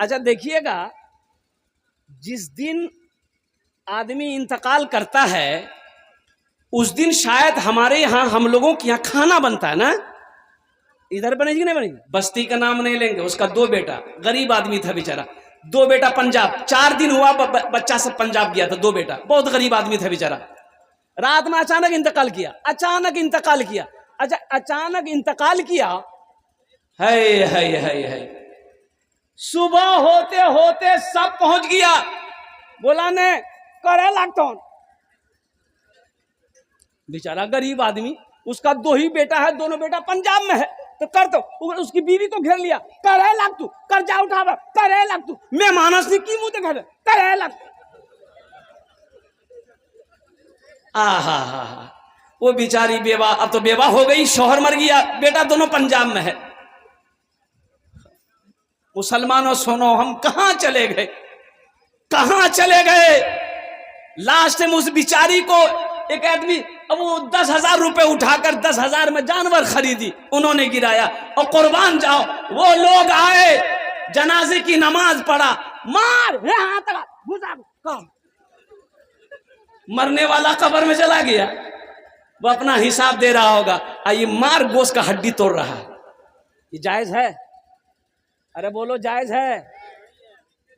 اچھا دیکھیے گا، جس دن آدمی انتقال کرتا ہے اس دن شاید ہمارے یہاں ہم لوگوں کے یہاں کھانا بنتا ہے نا، ادھر بنے گی نہیں بنے گی؟ بستی کا نام نہیں لیں گے، اس کا 2 بیٹا، غریب آدمی تھا بیچارہ، 2 بیٹا پنجاب، 4 دن ہوا بچہ سب پنجاب گیا تھا، 2 بیٹا، بہت غریب آدمی تھا بیچارہ، رات میں اچانک انتقال کیا، اچانک انتقال کیا۔ اچھا اچانک انتقال کیا، ہے صبح ہوتے ہوتے سب پہنچ گیا، بولا نے کرے لگتا ہوں، بیچارہ غریب آدمی، اس کا 2 ہی بیٹا ہے، دونوں بیٹا پنجاب میں ہے، تو کر تو اس کی بیوی کو گھیر لیا، کرے لگ تو قرضہ اٹھا، کرے لگ تو میں مانس نہیں کی منہ دکھا، کرے لگ۔ وہ بیچاری بیوہ، اب تو بیوہ ہو گئی، شوہر مر گیا، بیٹا دونوں پنجاب میں ہے۔ مسلمانوں سنو، ہم کہاں چلے گئے، کہاں چلے گئے؟ لاسٹ میں اس بیچاری کو ایک آدمی، اب وہ 10,000 روپے اٹھا کر 10,000 میں جانور خریدی، انہوں نے گرایا، اور قربان جاؤ وہ لوگ آئے، جنازے کی نماز پڑھا، مار مرنے والا قبر میں چلا گیا، وہ اپنا حساب دے رہا ہوگا، یہ مار گوشت کا ہڈی توڑ رہا ہے، یہ جائز ہے؟ ارے بولو جائز ہے؟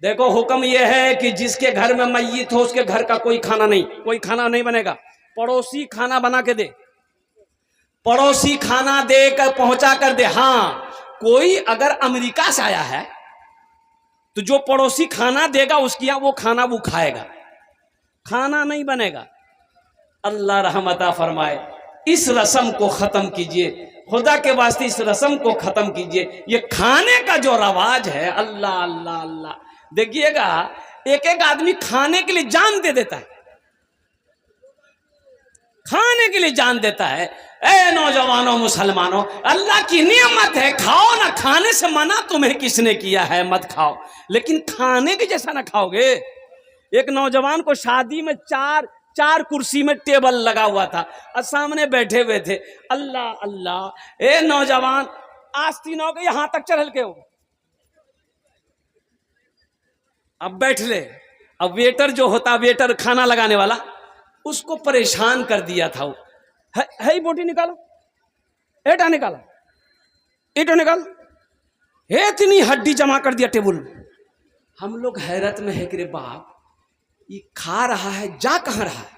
دیکھو حکم یہ ہے کہ جس کے گھر میں میت ہو اس کے گھر کا کوئی کھانا نہیں بنے گا، پڑوسی کھانا بنا کے دے، پڑوسی کھانا دے کر پہنچا کر دے۔ ہاں کوئی اگر امریکہ سے آیا ہے تو جو پڑوسی کھانا دے گا اس کی وہ کھانا وہ کھائے گا، کھانا نہیں بنے گا۔ اللہ رحمتہ فرمائے، اس رسم کو ختم کیجئے، خدا کے واسطے اس رسم کو ختم کیجئے، یہ کھانے کا جو رواج ہے، اللہ اللہ اللہ، دیکھیے گا ایک ایک آدمی کھانے کے لیے جان دے دیتا ہے، کھانے کے لیے جان دیتا ہے۔ اے نوجوانوں مسلمانوں، اللہ کی نعمت ہے، کھاؤ نہ، کھانے سے منع تمہیں کس نے کیا ہے؟ مت کھاؤ، لیکن کھانے کے جیسا نہ کھاؤ گے۔ ایک نوجوان کو شادی میں چار کرسی میں ٹیبل لگا ہوا تھا اور سامنے بیٹھے ہوئے تھے، اللہ اللہ، اے نوجوان آستین ہو گئے، یہاں تک چڑھ کے ہو، اب بیٹھ لے۔ اب ویٹر جو ہوتا، ویٹر کھانا لگانے والا، اس کو پریشان کر دیا تھا، ہے بوٹی نکالو، ایٹا نکالا، ایٹو نکال، اتنی ہڈی جمع کر دیا ٹیبل میں۔ ہم لوگ حیرت میں ہے کہ رے باپ، یہ کھا رہا ہے، جا کہاں رہا ہے؟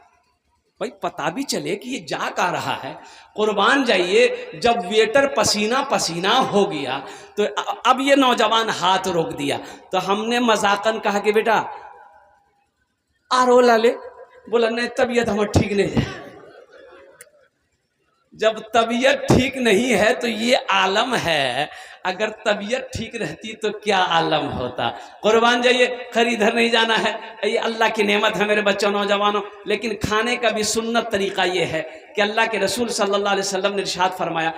بھائی پتا بھی چلے کہ یہ جا کہاں رہا ہے۔ قربان جائیے، جب ویٹر پسینہ پسینہ ہو گیا تو اب یہ نوجوان ہاتھ روک دیا، تو ہم نے مذاقاً کہا کہ بیٹا آرو لا لے، بولا نہیں طبیعت ہمیں ٹھیک نہیں ہے۔ جب طبیعت ٹھیک نہیں ہے تو یہ عالم ہے، اگر طبیعت ٹھیک رہتی تو کیا عالم ہوتا۔ قربان جائیے، خیر ادھر نہیں جانا ہے، یہ اللہ کی نعمت ہے میرے بچوں نوجوانوں، لیکن کھانے کا بھی سنت طریقہ یہ ہے کہ اللہ کے رسول صلی اللہ علیہ وسلم نے ارشاد فرمایا،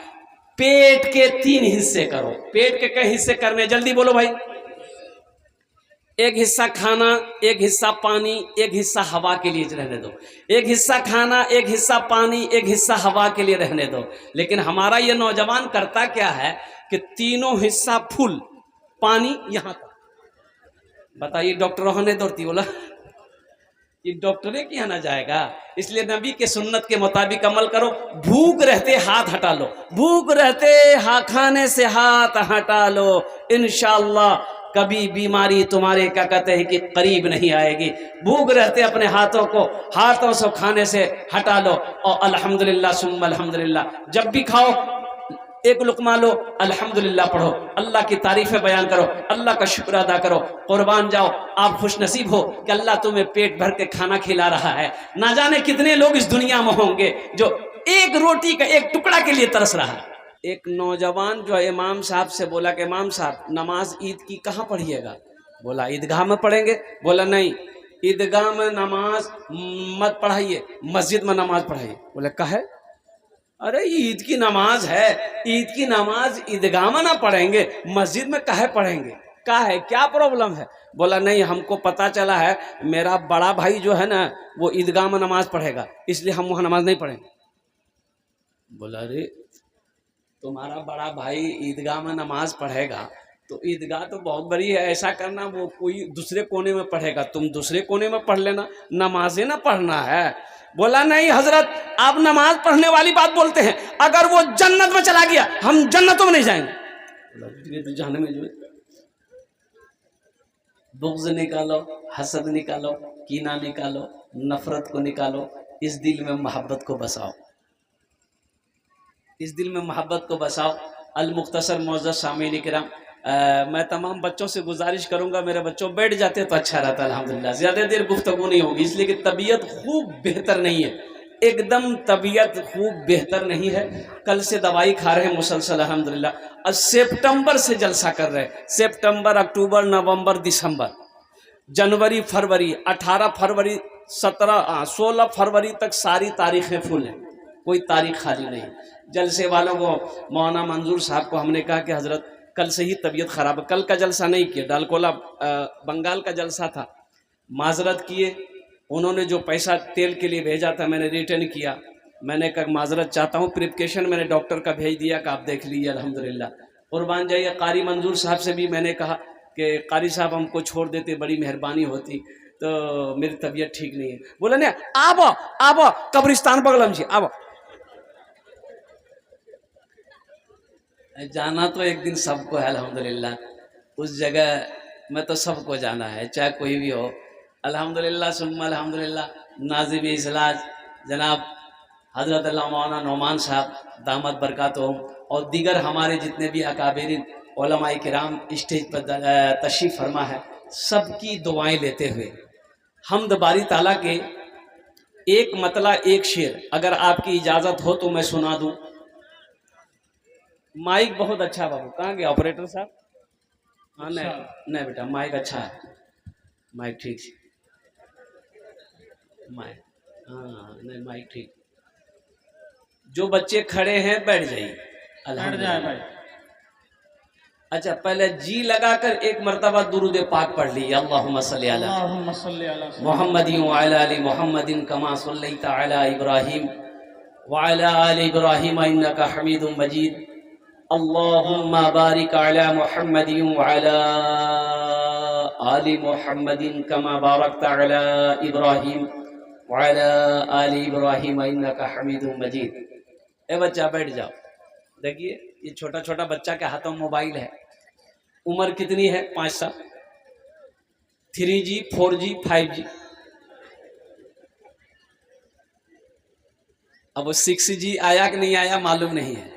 پیٹ کے 3 حصے کرو۔ پیٹ کے کئی حصے کرنے؟ جلدی بولو بھائی۔ ایک حصہ کھانا، ایک حصہ پانی، ایک حصہ ہوا کے لیے رہنے دو۔ ایک حصہ کھانا، ایک حصہ پانی، ایک حصہ ہوا کے لیے رہنے دو۔ لیکن ہمارا یہ نوجوان کرتا کیا ہے کہ 3 حصہ پھول، پانی یہاں تک۔ بتائیے ڈاکٹروں نے دوڑتی بولا یہ ڈاکٹرے کیا نہ جائے گا؟ اس لیے نبی کے سنت کے مطابق عمل کرو۔ بھوک رہتے ہاتھ ہٹا لو، بھوک رہتے کھانے سے ہاتھ ہٹا لو، انشاءاللہ کبھی بیماری تمہارے کیا کہتے ہیں کہ قریب نہیں آئے گی۔ بھوک رہتے اپنے ہاتھوں سے کھانے سے ہٹا لو، اور الحمدللہ ثم الحمدللہ، جب بھی کھاؤ ایک لقمہ لو، الحمدللہ پڑھو، اللہ کی تعریفیں بیان کرو، اللہ کا شکر ادا کرو۔ قربان جاؤ، آپ خوش نصیب ہو کہ اللہ تمہیں پیٹ بھر کے کھانا کھلا رہا ہے۔ نہ جانے کتنے لوگ اس دنیا میں ہوں گے جو ایک روٹی کا ایک ٹکڑا کے لیے ترس رہا ہے۔ ایک نوجوان جو امام صاحب سے بولا کہ امام صاحب نماز عید کی کہاں پڑھیے گا؟ بولا عیدگاہ میں پڑھیں گے۔ بولا نہیں، عیدگاہ میں نماز مت پڑھائیے، مسجد میں نماز پڑھائیے۔ بولا کہے؟ ارے عید کی نماز ہے، عید کی نماز عیدگاہ میں نہ پڑھیں گے، مسجد میں کہے پڑھیں گے؟ کہے کیا پرابلم ہے؟ بولا نہیں، ہم کو پتا چلا ہے میرا بڑا بھائی جو ہے نا وہ عیدگاہ میں نماز پڑھے گا، اس لیے ہم وہاں نماز نہیں پڑھیں گے۔ بولا ارے تمہارا بڑا بھائی عیدگاہ میں نماز پڑھے گا تو عیدگاہ تو بہت بڑی ہے، ایسا کرنا وہ کوئی دوسرے کونے میں پڑھے گا، تم دوسرے کونے میں پڑھ لینا، نمازیں نہ پڑھنا ہے۔ بولا نہیں حضرت آپ نماز پڑھنے والی بات بولتے ہیں، اگر وہ جنت میں چلا گیا ہم جنتوں میں نہیں جائیں گے۔ جہنم میں جو ہے بغض نکالو، حسد نکالو، کینہ نکالو، نفرت کو نکالو، اس دل میں محبت کو بساؤ، اس دل میں محبت کو بساؤ۔ المختصر معزز سامعین کرام، میں تمام بچوں سے گزارش کروں گا، میرے بچوں بیٹھ جاتے تو اچھا رہتا الحمدللہ، زیادہ دیر گفتگو نہیں ہوگی اس لیے کہ طبیعت خوب بہتر نہیں ہے، ایک دم طبیعت خوب بہتر نہیں ہے، کل سے دوائی کھا رہے ہیں مسلسل الحمدللہ، اور سپٹمبر سے جلسہ کر رہے ہیں، سپٹمبر، اکتوبر، نومبر، دسمبر، جنوری، فروری، 18 فروری، 16 فروری تک ساری تاریخیں فل ہیں، کوئی تاریخ خالی نہیں۔ جلسے والوں کو مولانا منظور صاحب کو ہم نے کہا کہ حضرت کل سے ہی طبیعت خراب ہے، کل کا جلسہ نہیں کیا، ڈالکولا بنگال کا جلسہ تھا، معذرت کیے، انہوں نے جو پیسہ تیل کے لیے بھیجا تھا میں نے ریٹرن کیا، میں نے کہا معذرت چاہتا ہوں، پریپکیشن میں نے ڈاکٹر کا بھیج دیا کہ آپ دیکھ لیجیے الحمدللہ۔ قربان جائیے، قاری منظور صاحب سے بھی میں نے کہا کہ قاری صاحب ہم کو چھوڑ دیتے بڑی مہربانی ہوتی، تو میری طبیعت ٹھیک نہیں ہے۔ بولا نہیں آب قبرستان بغلم جی آب، جانا تو ایک دن سب کو ہے الحمدللہ، اس جگہ میں تو سب کو جانا ہے چاہے کوئی بھی ہو الحمدللہ ثم الحمدللہ۔ ناظم اجلاس جناب حضرت اللہ مولانا نعمان صاحب دامت برکاتہم، اور دیگر ہمارے جتنے بھی اکابرین علماء کرام اسٹیج پر تشریف فرما ہے، سب کی دعائیں لیتے ہوئے حمد باری تعالیٰ کے ایک مطلع ایک شعر اگر آپ کی اجازت ہو تو میں سنا دوں۔ مائک بہت اچھا بابو، کہاں گیا آپریٹر صاحب؟ ہاں نہیں بیٹا مائک اچھا ہے، مائک ٹھیک ہے، مائک ہاں نہیں مائک ٹھیک۔ جو بچے کھڑے ہیں بیٹھ جائیے الحمدللہ۔ اچھا پہلے جی لگا کر ایک مرتبہ درود پاک پڑھ لیجیے، اللہم صلی علی محمد وعلی آل محمد کما صلیت علی ابراہیم وعلی آل ابراہیم انک حمید مجید، اللہم بارک علی محمد وعلی آل محمد کما بارکت علی ابراہیم وعلی آل ابراہیم انک حمید مجید۔ اے بچہ بیٹھ جاؤ، دیکھیے یہ چھوٹا چھوٹا بچہ کے ہاتھوں موبائل ہے، عمر کتنی ہے؟ 5 سال، 3G 4G 5G، اب وہ 6G آیا کہ نہیں آیا معلوم نہیں ہے،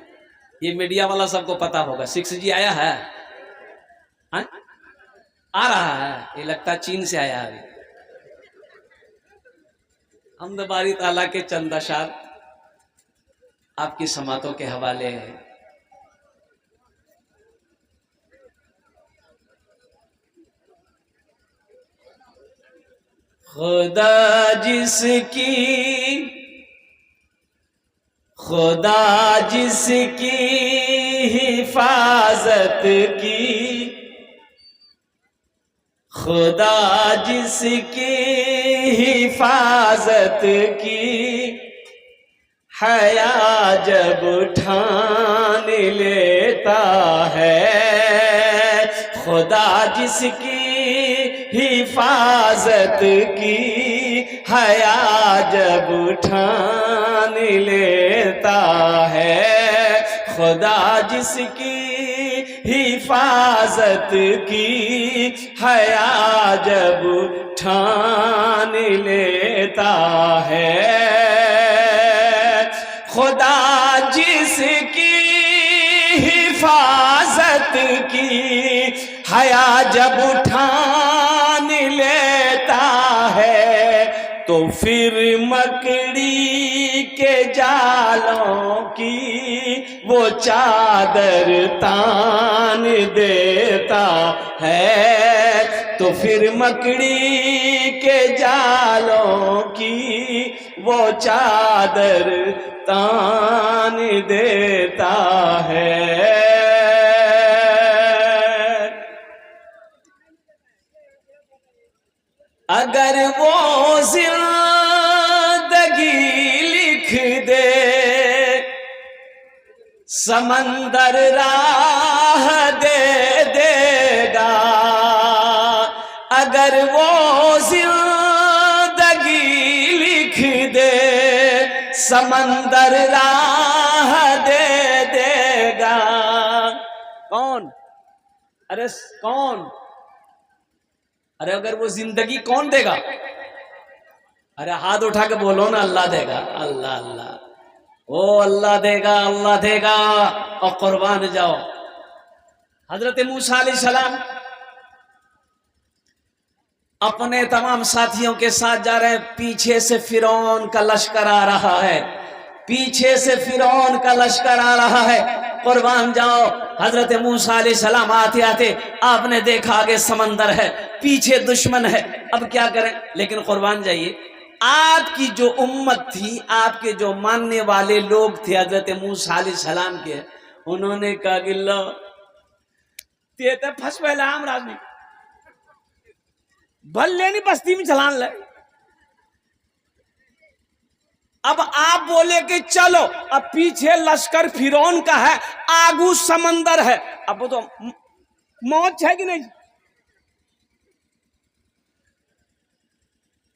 یہ میڈیا والا سب کو پتا ہوگا 6G آیا ہے، آ رہا ہے، یہ لگتا چین سے آیا ہے۔ حمد باری تعالیٰ کے چند اشعار آپ کی سماعتوں کے حوالے ہیں۔ خدا جس کی حفاظت کی، خدا جس کی حفاظت کی، حیا جب ٹھان لیتا ہے، خدا جس کی حفاظت کی، حیا جب ٹھان لیتا ہے، خدا جس کی حفاظت کی، حیا جب ٹھان لیتا ہے، خدا جس کی حفاظت کی، حیا جب ٹھان لیتا ہے، تو پھر مکڑی کے جالوں کی وہ چادر تان دیتا ہے، تو پھر مکڑی کے جالوں کی وہ چادر تان دیتا ہے۔ اگر وہ زندگی لکھ دے، سمندر راہ دے دے، اگر وہ زندگی لکھ دے سمندر راہ دے دے گا. کون؟ ارے کون؟ ارے اگر وہ زندگی کون دے گا؟ ارے ہاتھ اٹھا کے بولو نا. اللہ دے گا. اللہ اللہ او اللہ دے گا، اللہ دے گا. اور قربان جاؤ حضرت موسیٰ علیہ السلام اپنے تمام ساتھیوں کے ساتھ جا رہے ہیں. پیچھے سے فرعون کا لشکر آ رہا ہے، پیچھے سے فرعون کا لشکر آ رہا ہے. قربان جاؤ حضرت موسیٰ علیہ السلام آتے آتے آپ نے دیکھا آگے سمندر ہے، پیچھے دشمن ہے. اب کیا کریں؟ لیکن قربان جائیے آپ کی جو امت تھی، آپ کے جو ماننے والے لوگ تھے حضرت موسیٰ علیہ السلام کے، انہوں نے کہا کہ اللہ تیتے پھنس پہلے ہم راجنی بھل لینی بستی میں چلان لے. اب آپ بولے کہ چلو، اب پیچھے لشکر فرعون کا ہے، آگو سمندر ہے، اب وہ تو موت ہے کہ نہیں؟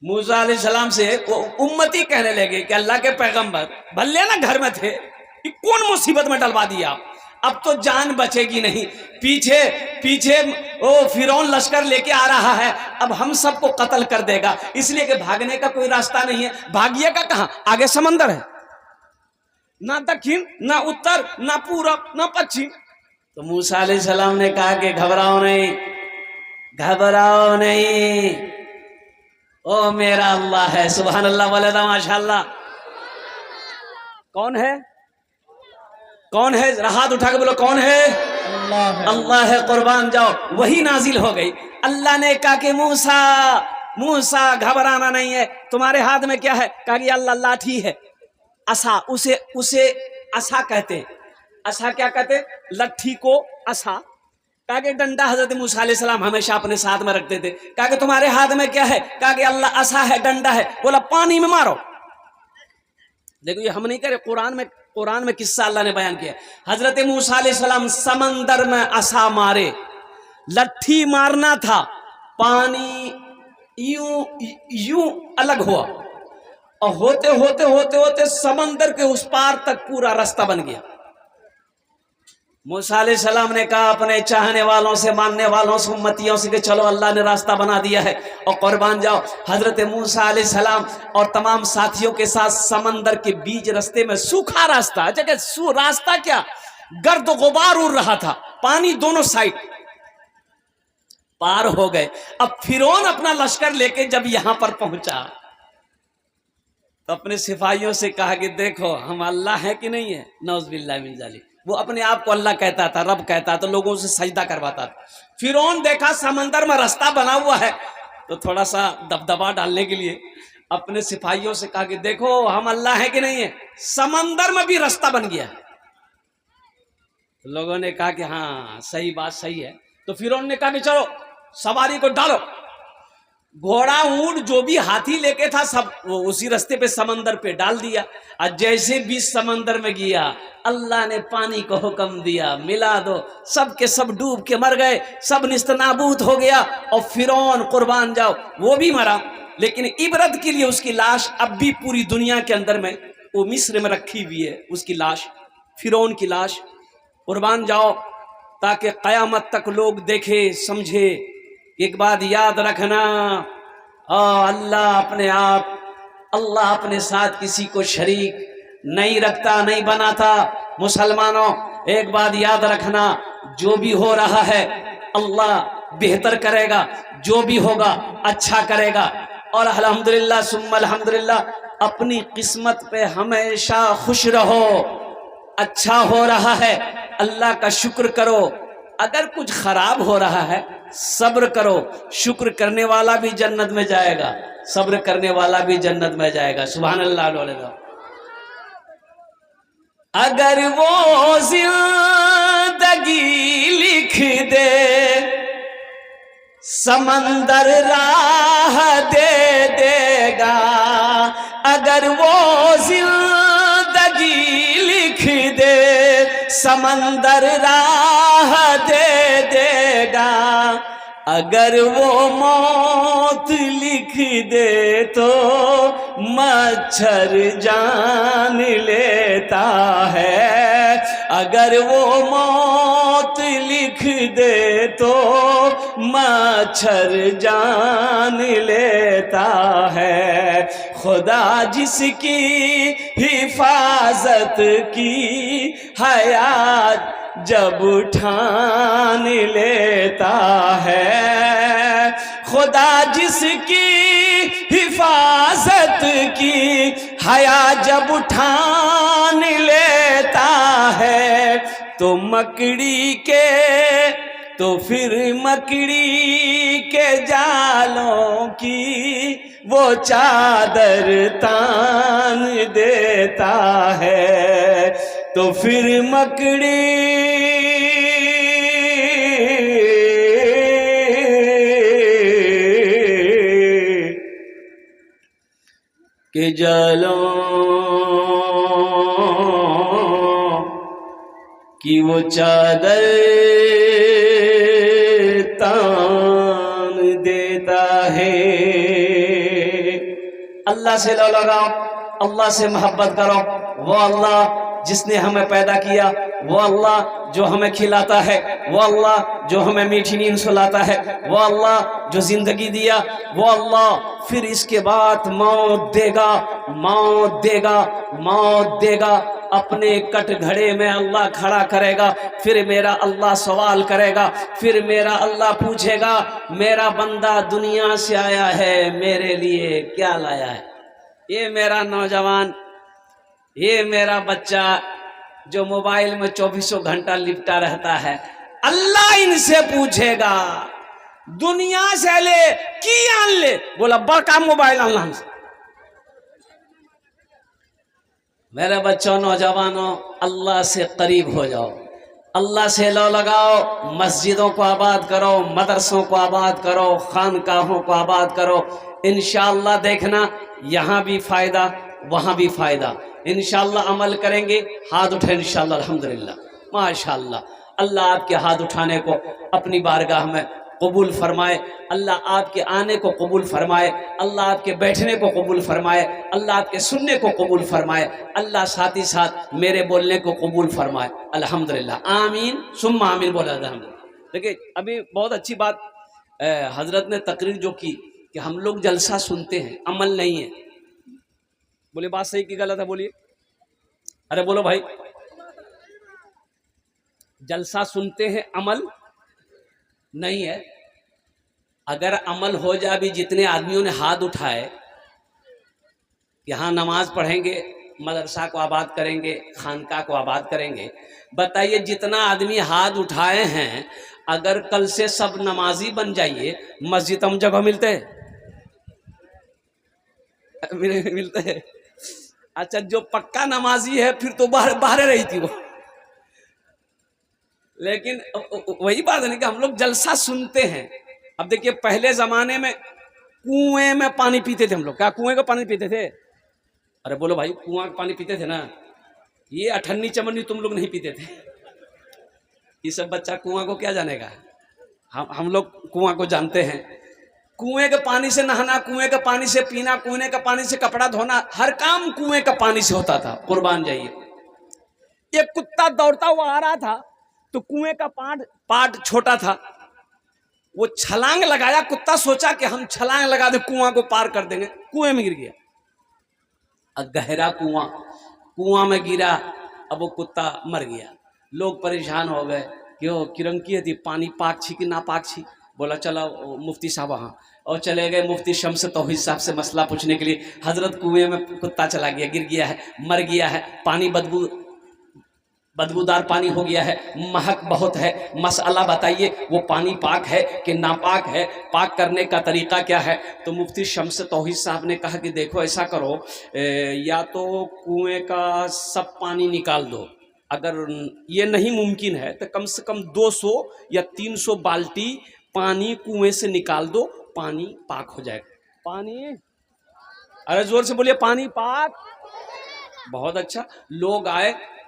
موسیٰ علیہ السلام سے وہ امتی کہنے لگے کہ اللہ کے پیغمبر بھلے نا گھر میں تھے، یہ کون مصیبت میں ڈلوا دیا آپ؟ اب تو جان بچے گی نہیں. پیچھے پیچھے وہ فرعون لشکر لے کے آ رہا ہے، اب ہم سب کو قتل کر دے گا، اس لیے کہ بھاگنے کا کوئی راستہ نہیں ہے. بھاگیے کا کہاں؟ آگے سمندر ہے، نہ دکھن نہ اتر نہ پورب نہ پچھم. تو موسیٰ علیہ السلام نے کہا کہ گھبراؤ نہیں، گھبراؤ نہیں، او میرا اللہ ہے. سبحان اللہ والدہ ماشاء اللہ. کون ہے؟ کون ہے؟ ہاتھ اٹھا کے بولو کون ہے؟ اللہ ہے. قربان جاؤ وہی نازل ہو گئی. اللہ نے کہا کہ موسیٰ گھبرانا نہیں ہے. تمہارے ہاتھ میں کیا ہے؟ کہا کہ اللہ لاٹھی ہے، عصا. اسے عصا کہتے ہیں. عصا کیا کہتے ہیں؟ لٹھی کو عصا. کہا کہ ڈنڈا حضرت موسیٰ علیہ السلام ہمیشہ اپنے ساتھ میں رکھتے تھے. کہا کہ تمہارے ہاتھ میں کیا ہے؟ کہا کہ اللہ عصا ہے، ڈنڈا ہے. بولا پانی میں مارو. دیکھو یہ ہم نہیں کرے، قرآن میں قصہ اللہ نے بیان کیا. حضرت موسیٰ علیہ السلام سمندر میں عصا مارے، لٹھی مارنا تھا، پانی یوں الگ ہوا اور ہوتے ہوتے ہوتے ہوتے سمندر کے اس پار تک پورا راستہ بن گیا. موسیٰ علیہ السلام نے کہا اپنے چاہنے والوں سے، ماننے والوں سے، امتیوں سے کہ چلو اللہ نے راستہ بنا دیا ہے. اور قربان جاؤ حضرت موسیٰ علیہ السلام اور تمام ساتھیوں کے ساتھ سمندر کے بیچ راستے میں سوکھا راستہ، جگہ راستہ کیا گرد و غبار اڑ رہا تھا، پانی دونوں سائڈ پار ہو گئے. اب فرعون اپنا لشکر لے کے جب یہاں پر پہنچا تو اپنے سپاہیوں سے کہا کہ دیکھو ہم اللہ ہے کہ نہیں ہے. نعوذ باللہ من ذالک. وہ اپنے آپ کو اللہ کہتا تھا، رب کہتا تو لوگوں سے سجدہ کرواتا تھا. فرعون دیکھا سمندر میں راستہ بنا ہوا ہے تو تھوڑا سا دبدبا ڈالنے کے لیے اپنے سپاہیوں سے کہا کہ دیکھو ہم اللہ ہے کہ نہیں ہے. سمندر میں بھی راستہ بن گیا. لوگوں نے کہا کہ ہاں صحیح بات صحیح ہے. تو فرعون نے کہا کہ چلو سواری کو ڈالو. گھوڑا اونٹ جو بھی ہاتھی لے کے تھا سب وہ اسی راستے پہ سمندر پہ ڈال دیا. اور جیسے بھی سمندر میں گیا اللہ نے پانی کو حکم دیا ملا دو، سب کے سب ڈوب کے مر گئے، سب نیست نابود ہو گیا. اور فرعون قربان جاؤ وہ بھی مرا، لیکن عبرت کے لیے اس کی لاش اب بھی پوری دنیا کے اندر میں وہ مصر میں رکھی ہوئی ہے. اس کی لاش، فرعون کی لاش. قربان جاؤ تاکہ قیامت تک لوگ دیکھے سمجھے. ایک بات یاد رکھنا، اللہ اپنے ساتھ کسی کو شریک نہیں رکھتا، نہیں بناتا. مسلمانوں ایک بات یاد رکھنا، جو بھی ہو رہا ہے اللہ بہتر کرے گا، جو بھی ہوگا اچھا کرے گا. اور الحمدللہ ثم الحمدللہ اپنی قسمت پہ ہمیشہ خوش رہو. اچھا ہو رہا ہے اللہ کا شکر کرو، اگر کچھ خراب ہو رہا ہے صبر کرو. شکر کرنے والا بھی جنت میں جائے گا، صبر کرنے والا بھی جنت میں جائے گا. سبحان اللہ علیہ. اگر وہ زندگی لکھ دے سمندر راہ دے دے گا. اگر وہ زندگی لکھ دے سمندر راہ دے دے گا. اگر وہ موت لکھ دے تو مچھر جان لیتا ہے، اگر وہ موت لکھ دے تو مچھر جان لیتا ہے، خدا جس کی حفاظت کی حیات جب ٹھان لیتا ہے، خدا جس کی حفاظت کی حیا جب ٹھان لیتا ہے، تو پھر مکڑی کے جالوں کی وہ چادر تان دیتا ہے، تو پھر مکڑی کے جالوں کی وہ چادر تان دیتا ہے۔ اللہ سے لو لگاؤ، اللہ سے محبت کرو، وہ اللہ جس نے ہمیں پیدا کیا، وہ اللہ جو ہمیں کھلاتا ہے، وہ اللہ جو ہمیں میٹھی نیند سلاتا ہے، وہ اللہ جو زندگی دیا، وہ اللہ پھر اس کے بعد موت دے گا، موت دے گا، موت دے گا، اپنے کٹ گھڑے میں اللہ کھڑا کرے گا، پھر میرا اللہ سوال کرے گا، پھر میرا اللہ پوچھے گا میرا بندہ دنیا سے آیا ہے میرے لیے کیا لایا ہے؟ یہ میرا نوجوان، یہ میرا بچہ جو موبائل میں 24 گھنٹہ لپٹا رہتا ہے، اللہ ان سے پوچھے گا دنیا سے لے کی آن لے، بولا بڑا موبائل اللہ سے۔ میرے بچوں نوجوانوں اللہ سے قریب ہو جاؤ، اللہ سے لو لگاؤ، مسجدوں کو آباد کرو، مدرسوں کو آباد کرو، خانقاہوں کو آباد کرو، انشاءاللہ دیکھنا یہاں بھی فائدہ وہاں بھی فائدہ، انشاءاللہ عمل کریں گے، ہاتھ اٹھیں انشاءاللہ الحمدللہ ماشاءاللہ۔ اللہ آپ کے ہاتھ اٹھانے کو اپنی بارگاہ میں قبول فرمائے، اللہ آپ کے آنے کو قبول فرمائے، اللہ آپ کے بیٹھنے کو قبول فرمائے، اللہ آپ کے سننے کو قبول فرمائے، اللہ ساتھ ہی ساتھ میرے بولنے کو قبول فرمائے، الحمدللہ آمین ثم آمین بولا الحمدللہ۔ دیکھیں ابھی بہت اچھی بات حضرت نے تقریر جو کی کہ ہم لوگ جلسہ سنتے ہیں عمل نہیں ہے، بولے بات صحیح کی غلط ہے؟ بولیے، ارے بولو بھائی، جلسہ سنتے ہیں عمل نہیں ہے۔ اگر عمل ہو جائے بھی جتنے آدمیوں نے ہاتھ اٹھائے کہ ہاں نماز پڑھیں گے، مدرسہ کو آباد کریں گے، خانقاہ کو آباد کریں گے، بتائیے جتنا آدمی ہاتھ اٹھائے ہیں اگر کل سے سب نمازی بن جائیے مسجد ہم جگہ ملتے ہیں؟ ملتے ہیں؟ اچھا جو پکا نمازی ہے پھر تو باہر رہی تھی وہ، لیکن وہی بات ہے کہ ہم لوگ جلسہ سنتے ہیں۔ اب دیکھیے پہلے زمانے میں کنویں میں پانی پیتے تھے ہم لوگ، کیا کنویں کا پانی پیتے تھے؟ ارے بولو بھائی، کنواں کا پانی پیتے تھے نا، یہ اٹھنی چمنی تم لوگ نہیں پیتے تھے، یہ سب بچہ کنواں کو کیا جانے گا، ہم لوگ کنواں کو جانتے ہیں۔ کنویں کے پانی سے نہانا، کنویں کے پانی سے پینا، کنویں کے پانی سے کپڑا دھونا، ہر کام کنویں کے پانی سے ہوتا تھا، قربان جائیے۔ ایک کتا دوڑتا ہوا آ رہا تھا تو کنویں کا پاٹ چھوٹا تھا، وہ چھلانگ لگایا، کتا سوچا کہ ہم چھلانگ لگا دیں کنواں کو پار کر دیں گے، کنویں میں گر گیا، گہرا کنواں میں گرا، اب وہ کتا مر گیا۔ لوگ پریشان ہو گئے کہ وہ کرنکی تھی پانی پاک چھی کہ نا پاک چھی، بولا چلو مفتی صاحب وہاں، اور چلے گئے مفتی شمس توحید صاحب سے مسئلہ پوچھنے کے لیے۔ حضرت کنویں میں کتا چلا گیا، گر گیا ہے، مر گیا ہے، پانی بدبودار پانی ہو گیا ہے، مہک بہت ہے، مسئلہ بتائیے وہ پانی پاک ہے کہ ناپاک ہے، پاک کرنے کا طریقہ کیا ہے؟ تو مفتی شمس توحید صاحب نے کہا کہ دیکھو ایسا کرو، یا تو کنویں کا سب پانی نکال دو، اگر یہ نہیں ممکن ہے تو کم سے کم 200 یا 300 بالٹی پانی کنویں سے نکال دو، پانی پاک ہو جائے گا۔ پانی، ارے زور سے بولیے، پانی پاک، بہت اچھا۔ لوگ آئے،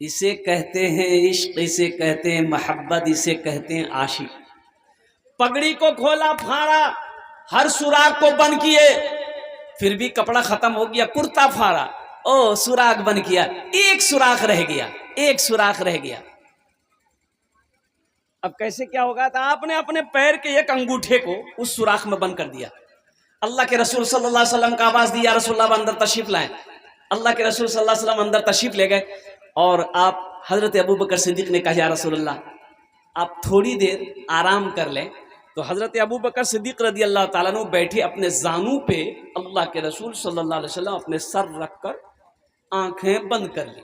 اسے کہتے ہیں عشق، اسے کہتے ہیں محبت، اسے کہتے ہیں عاشق۔ پگڑی کو کھولا پھاڑا، ہر سوراخ کو بند کیے، پھر بھی کپڑا ختم ہو گیا، کرتا پھاڑا، او سوراخ بند کیا، ایک سوراخ رہ گیا، ایک سوراخ رہ گیا۔ اب کیسے کیا ہوگا؟ تو آپ نے اپنے پیر کے ایک انگوٹھے کو اس سوراخ میں بند کر دیا۔ اللہ کے رسول صلی اللہ علیہ وسلم کا آواز دیا، رسول اللہ اندر تشریف لائیں۔ اللہ کے رسول صلی اللہ علیہ وسلم اندر تشریف لے گئے، اور آپ حضرت ابوبکر صدیق نے کہا یا رسول اللہ آپ تھوڑی دیر آرام کر لیں۔ تو حضرت ابوبکر صدیق رضی اللہ تعالیٰ عنہ بیٹھے، اپنے زانو پہ اللہ کے رسول صلی اللہ علیہ وسلم اپنے سر رکھ کر آنکھیں بند کر لی۔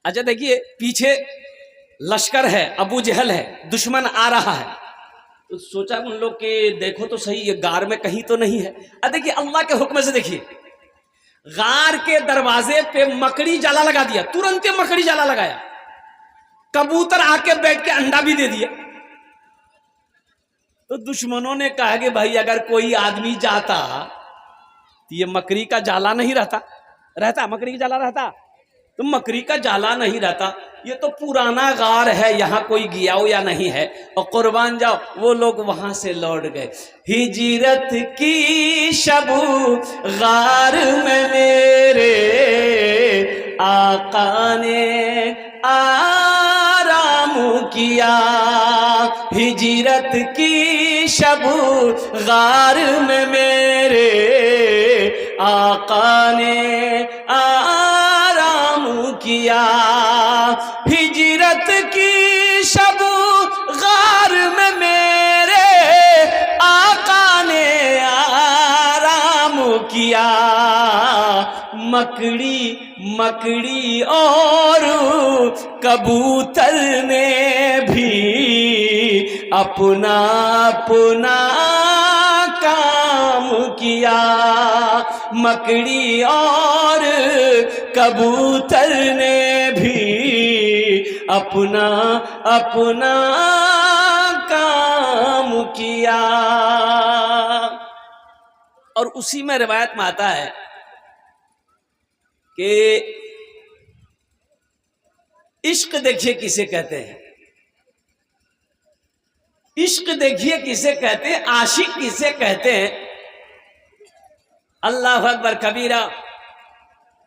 اچھا دیکھیے، پیچھے لشکر ہے، ابو جہل ہے، دشمن آ رہا ہے، تو سوچا ان لوگ کہ دیکھو تو صحیح یہ غار میں کہیں تو نہیں ہے۔ اب دیکھیے اللہ کے حکم سے، دیکھیے غار کے دروازے پہ مکڑی جالا لگا دیا، ترنت مکڑی جالا لگایا، کبوتر آ کے بیٹھ کے انڈا بھی دے دیا۔ تو دشمنوں نے کہا کہ بھائی اگر کوئی آدمی جاتا تو یہ مکڑی کا جالا نہیں رہتا، مکڑی کا جالا رہتا تو مکڑی کا جالا نہیں رہتا، یہ تو پرانا غار ہے، یہاں کوئی گیا ہو یا نہیں ہے۔ اور قربان جاؤ وہ لوگ وہاں سے لوٹ گئے۔ ہجرت کی شب غار میں میرے آقا نے آرام کیا، ہجرت کی شب غار میں میرے آقا نے آرام کیا، ہجرت کی شب غار میں میرے آقا نے آرام کیا، مکڑی اور کبوتر نے بھی اپنا کام کیا، مکڑی اور کبوتر نے بھی اپنا کام کیا۔ اور اسی میں روایت میں آتا ہے کہ عشق دیکھیے کسے کہتے ہیں، عشق دیکھیے کسے کہتے ہیں، عاشق کسے کہتے ہیں۔ اللہ اکبر کبیرہ۔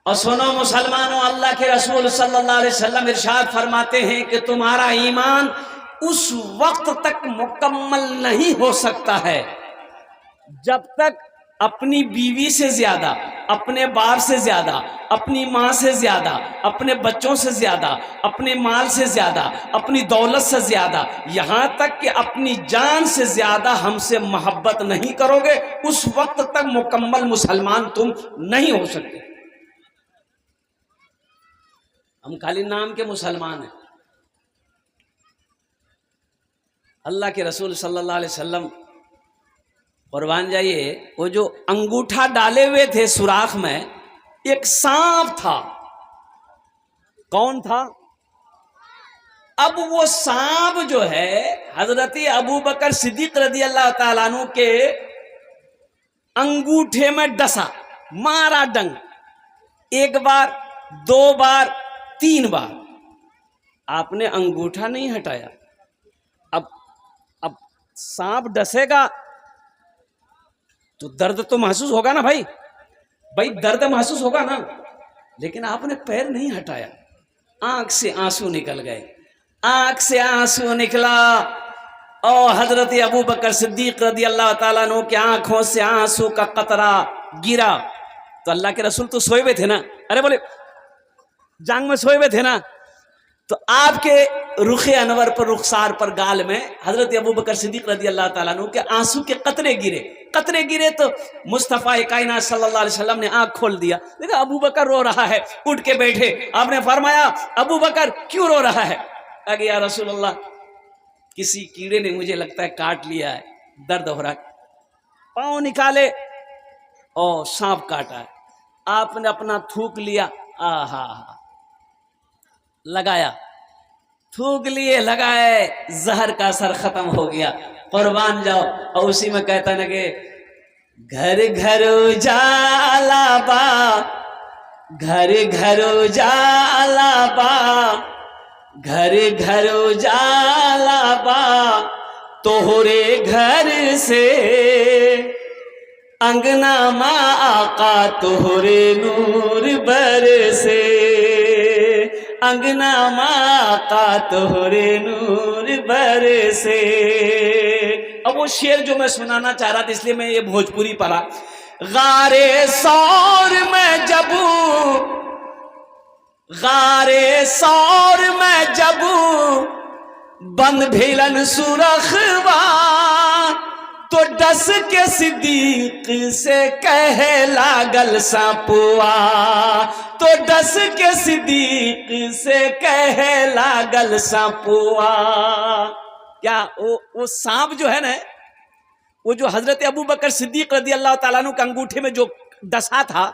اور سنو مسلمانوں، اللہ کے رسول صلی اللہ علیہ وسلم ارشاد فرماتے ہیں کہ تمہارا ایمان اس وقت تک مکمل نہیں ہو سکتا ہے جب تک اپنی بیوی سے زیادہ، اپنے باپ سے زیادہ، اپنی ماں سے زیادہ، اپنے بچوں سے زیادہ، اپنے مال سے زیادہ، اپنی دولت سے زیادہ، یہاں تک کہ اپنی جان سے زیادہ ہم سے محبت نہیں کرو گے، اس وقت تک مکمل مسلمان تم نہیں ہو سکتے۔ ہم خالی نام کے مسلمان ہیں۔ اللہ کے رسول صلی اللہ علیہ وسلم، قربان جائیے، وہ جو انگوٹھا ڈالے ہوئے تھے سوراخ میں، ایک سانپ تھا۔ کون تھا؟ اب وہ سانپ جو ہے حضرت ابوبکر صدیق رضی اللہ تعالیٰ عنہ کے انگوٹھے میں ڈسا، مارا ڈنگ، ایک بار، دو بار، تین بار۔ آپ نے انگوٹھا نہیں ہٹایا۔ اب سانپ ڈسے گا تو درد تو محسوس ہوگا نا بھائی درد محسوس ہوگا نا، لیکن آپ نے پیر نہیں ہٹایا۔ آنکھ سے آنسو نکل گئے، آنکھ سے آنسو نکلا، اور حضرت ابوبکر صدیق رضی اللہ تعالیٰ عنہ کی آنکھوں سے آنسو کا قطرہ گرا۔ تو اللہ کے رسول تو سوئے ہوئے تھے نا، ارے بولے جانگ میں سوئے ہوئے تھے نا، تو آپ کے رخ انور پر، رخسار پر، گال میں حضرت ابوبکر صدیق رضی اللہ تعالیٰ عنہ کے آنسو کے قطرے گرے تو مصطفیٰ کائنات صلی اللہ علیہ وسلم نے آنکھ کھول دیا، دیکھا ابوبکر رو رہا ہے، اٹھ کے بیٹھے۔ آپ نے فرمایا ابوبکر کیوں رو رہا ہے؟ کہ یا رسول اللہ کسی کیڑے نے مجھے لگتا ہے کاٹ لیا ہے، درد ہو رہا ہے۔ پاؤں نکالے اور سانپ کاٹا ہے۔ آپ نے اپنا تھوک لیا، آہا لگایا، تھوک لیے، لگائے، زہر کا اثر ختم ہو گیا۔ قربان جاؤ۔ اور اسی میں کہتا نا کہ گھر گھر اجالا با گھر گھر اجالا با، گھر گھر اجالا با، توہرے گھر سے انگنا ماں آقا توہرے نور برسے، انگنا ماں آقا توہرے نور برسے۔ اب وہ شعر جو میں سنانا چاہ رہا تھا اس لیے میں یہ بھوجپوری پڑھا۔ غارِ سور میں جب، غارِ سور میں جب بند بھیلن سرخوا، تو ڈس کے صدیق سے کہے لاگل سانپوا، تو ڈس کے صدیق سے کہے لاگل سانپوا۔ کیا وہ سانپ جو ہے نا، وہ جو حضرت ابو بکر صدیق رضی اللہ تعالیٰ عنہ کے انگوٹھے میں جو ڈسا تھا،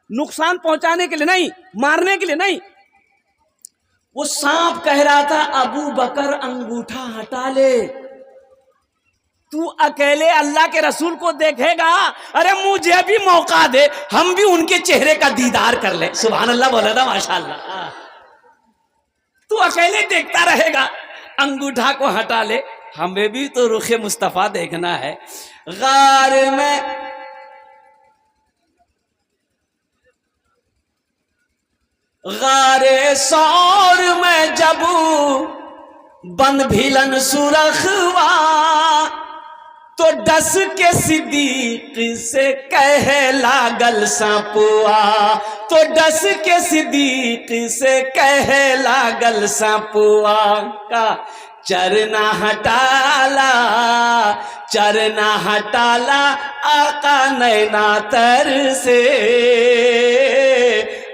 نقصان پہنچانے کے لیے نہیں، مارنے کے لیے نہیں، وہ سانپ کہہ رہا تھا ابو بکر انگوٹھا ہٹا لے، تو اکیلے اللہ کے رسول کو دیکھے گا، ارے مجھے بھی موقع دے، ہم بھی ان کے چہرے کا دیدار کر لیں۔ سبحان اللہ بولا تھا، ماشاءاللہ۔ تو اکیلے دیکھتا رہے گا، انگوٹھا کو ہٹا لے، ہمیں بھی تو رخ مصطفیٰ دیکھنا ہے۔ غار میں غار سور میں جب بند بھیلن سرخوا، تو ڈس کے صدیق سے کہے لاگل سانپوا، تو ڈس کے صدیق سے کہے لاگل سانپوا۔ کا چرنا ہٹالا، چرنا ہٹالا آقا نینا تر سے،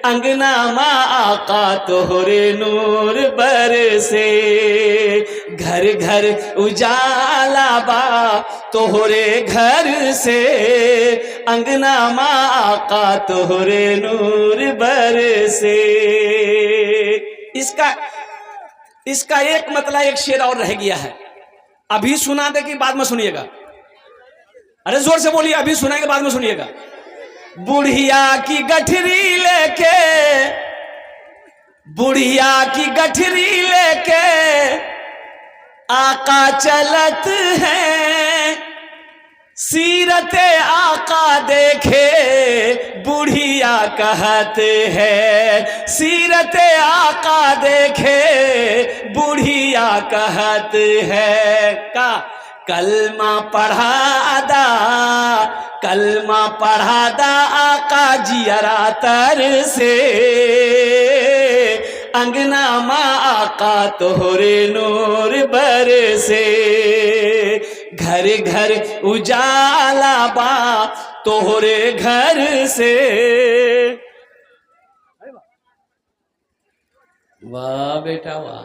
انگنا ماں آقا توہرے نور برسے، گھر گھر اجالا با توہرے گھر سے، انگنا ماں آقا توہرے نور برسے۔ اس کا ایک مطلب ایک شعر اور رہ گیا ہے، ابھی سنا دے کہ بعد میں سنیے گا، ارے زور سے بولیے، ابھی سنائیں گے بعد میں سنیے گا۔ بڑھیا کی گٹھری لے کے، بڑھیا کی گٹھری لے کے آقا چلت ہے، سیرت آقا دیکھے بڑھیا کہت ہے، سیرت آقا دیکھے بڑھیا کہت ہے۔ کا کلمہ پڑھا دا، کلمہ پڑھا دا آقا جیرا تر سے، انگنا ماں آقا توہرے نور برسے، گھر گھر اجالا با توہرے گھر سے۔ واہ بیٹا واہ،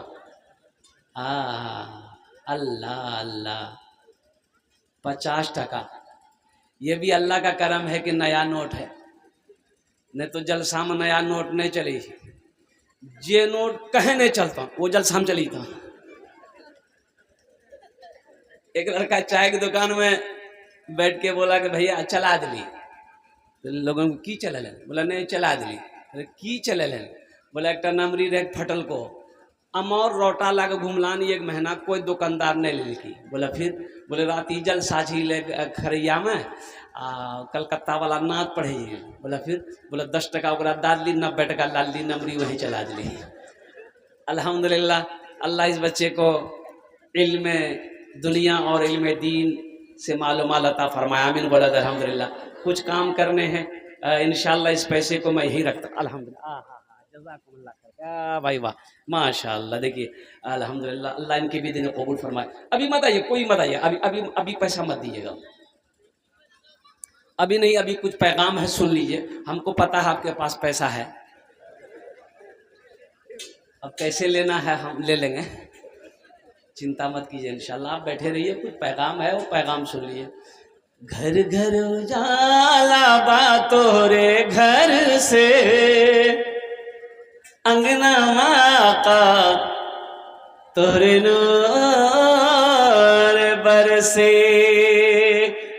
اللہ اللہ، 50 ٹکا، یہ بھی اللہ کا کرم ہے کہ نیا نوٹ ہے، نہیں تو جلسہ میں نیا نوٹ نہیں چلی، یہ نوٹ کہیں نہیں چلتا، وہ جلسہ میں چلی تھا۔ ایک لڑکا چائے کی دکان میں بیٹھ کے بولا کہ بھیا چلا دلی، لوگوں کو کی چلے لیں، بولا نہیں چلا دلی، کی چلے لیں، بولا ایک نمری ریک پھٹل کو امور روٹا لا کے گھوملان ایک مہینہ کوئی دکاندار نہیں لے کی، بولا پھر بولے رات جل ساجھی لے کھریا میں کلکتہ والا نعت پڑھے، بولا پھر بولا 10 ٹکا اوپر ڈال لی، 90 ٹکا ڈال لی، نمری وہیں چلا دلی۔ الحمدللہ اللہ اس بچے کو علم دنیا اور علم دین سے معلومات عطا فرمایا، آمین بولا الحمدللہ۔ کچھ کام کرنے ہیں انشاءاللہ، اس پیسے کو میں یہی رکھتا ہوں الحمدللہ۔ جزاکم اللہ خیر، بھائی واہ ماشاءاللہ۔ دیکھیے الحمدللہ، اللہ ان کی بھی دین قبول فرمائے۔ ابھی مت آئیے، کوئی مت آئیے، ابھی پیسہ مت دیجیے گا، ابھی نہیں، ابھی کچھ پیغام ہے سن لیجئے، ہم کو پتا ہے آپ کے پاس پیسہ ہے، اب کیسے لینا ہے ہم لے لیں گے، چنتا مت کیجئے، انشاءاللہ آپ بیٹھے رہیے، کچھ پیغام ہے وہ پیغام سن لیجئے۔ گھر گھر اجالا با توہرے گھر سے، انگنا آقا توہرے نور برسے،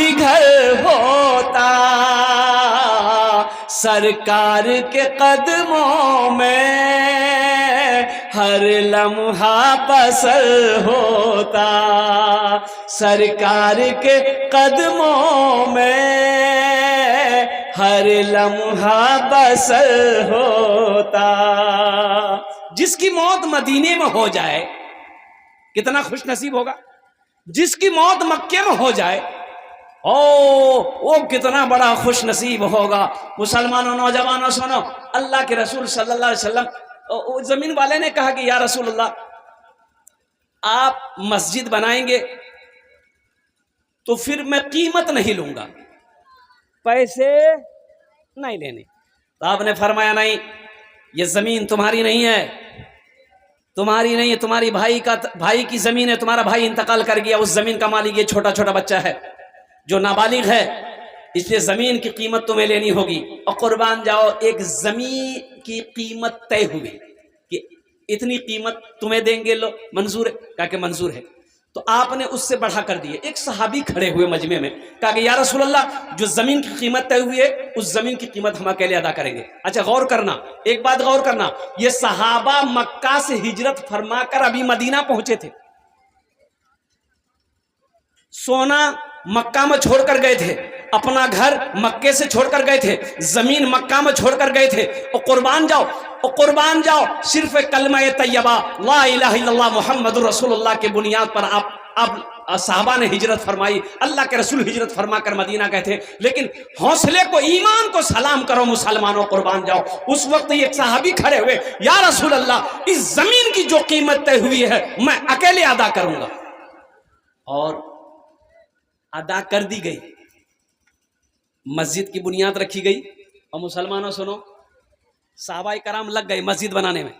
بھی گھر ہوتا سرکار کے قدموں میں ہر لمحہ بسر ہوتا سرکار کے قدموں میں ہر لمحہ بسر ہوتا. جس کی موت مدینے میں ہو جائے کتنا خوش نصیب ہوگا. جس کی موت مکے میں ہو جائے وہ کتنا بڑا خوش نصیب ہوگا. مسلمانوں نوجوانوں سنو, اللہ کے رسول صلی اللہ علیہ وسلم زمین والے نے کہا کہ یا رسول اللہ آپ مسجد بنائیں گے تو پھر میں قیمت نہیں لوں گا, پیسے نہیں لینے. تو آپ نے فرمایا نہیں, یہ زمین تمہاری نہیں ہے, تمہاری نہیں ہے, تمہاری بھائی کی زمین ہے, تمہارا بھائی انتقال کر گیا, اس زمین کا مالک یہ چھوٹا چھوٹا بچہ ہے جو نابالغ ہے, اس لیے زمین کی قیمت تمہیں لینی ہوگی. اور قربان جاؤ, ایک زمین کی قیمت طے ہوئی کہ اتنی قیمت تمہیں دیں گے, لو منظور ہے, کہا کہ منظور ہے. تو آپ نے اس سے بڑھا کر دیے. ایک صحابی کھڑے ہوئے مجمع میں, کہا کہ یا رسول اللہ جو زمین کی قیمت طے ہوئی ہے اس زمین کی قیمت ہم اکیلے ادا کریں گے. اچھا غور کرنا, ایک بات غور کرنا, یہ صحابہ مکہ سے ہجرت فرما کر ابھی مدینہ پہنچے تھے, سونا مکہ میں چھوڑ کر گئے تھے, اپنا گھر مکے سے چھوڑ کر گئے تھے, زمین مکہ میں چھوڑ کر گئے تھے. اور قربان جاؤ صرف کلمہ طیبہ لا الہ الا اللہ محمد رسول اللہ کے بنیاد پر اب صحابہ نے ہجرت فرمائی. اللہ کے رسول ہجرت فرما کر مدینہ گئے تھے. لیکن حوصلے کو, ایمان کو سلام کرو مسلمانوں, قربان جاؤ. اس وقت ایک صحابی کھڑے ہوئے, یا رسول اللہ اس زمین کی جو قیمت طے ہوئی ہے میں اکیلے ادا کروں گا. اور ادا کر دی گئی, مسجد کی بنیاد رکھی گئی. اور مسلمانوں سنو, صحابہ کرام لگ گئے مسجد بنانے میں.